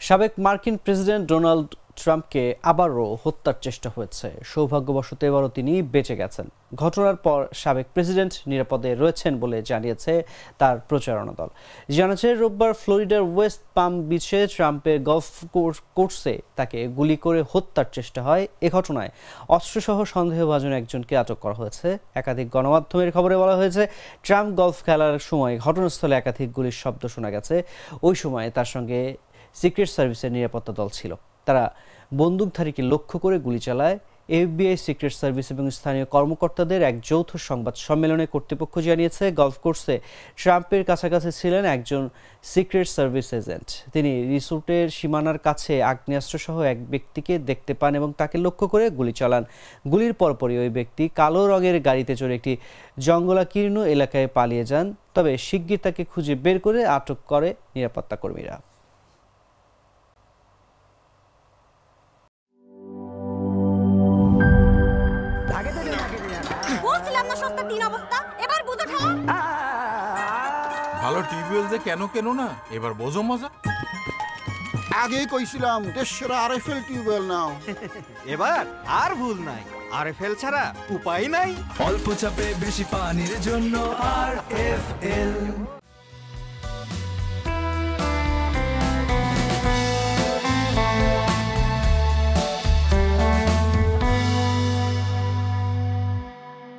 সাবেক মার্কিন president Donald ট্রাম্পকে আবারও হত্যার চেষ্টা হয়েছে। সৌভাগ্যবশত এবারও তিনি বেঁচে গেছেন। ঘটনার পর সাবেক প্রেসিডেন্ট নিরাপদে রয়েছেন বলে জানিয়েছে তার প্রচারণা দল। জানাচ্ছে রোববার ফ্লোরিডার ওয়েস্ট পাম বিচে ট্রাম্পের গলফ কোর্সে তাকে গুলি করে হত্যার চেষ্টা হয়। এ ঘটনায় অস্ত্রসহ সন্দেহভাজন একজনকে আটক করা হয়েছে। একাধিক গণমাধ্যমের খবরে বলা হয়েছে, ট্রাম্প গলফ খেলার সময় ঘটনাস্থলে একাধিক গুলির শব্দ শোনা গেছে। ওই সময় তার সঙ্গে সিক্রেট সার্ভিসের নিরাপত্তা দল ছিল। তারা বন্দুকধারীকে লক্ষ্য করে গুলি চালায়। এফবিআই, সিক্রেট সার্ভিস এবং স্থানীয় কর্মকর্তাদের এক যৌথ সংবাদ সম্মেলনে কর্তৃপক্ষ জানিয়েছে, গলফ কোর্সে ট্রাম্পের কাছাকাছি ছিলেন একজন সিক্রেট সার্ভিস এজেন্ট। তিনি রিসোর্টের সীমানার কাছে আগ্নেয়াস্ত্রসহ এক ব্যক্তিকে দেখতে পান এবং তাকে লক্ষ্য করে গুলি চালান। গুলির পরপরই ওই ব্যক্তি কালো রঙের গাড়িতে চড়ে একটি জঙ্গলাকীর্ণ এলাকায় পালিয়ে যান। তবে শিগগির তাকে খুঁজে বের করে আটক করে নিরাপত্তা কর্মীরা। ভালো টিউবওয়েল যে কেন কেন না এবার বোঝো মজা। আগেই কইছিলাম দেশের আরএফএল টিউবওয়েল নাও। এবার আর ভুল নাই, আরএফএল ছাড়া উপায় নাই। অল্প চাপে বেশি পানির জন্য আরএফএল।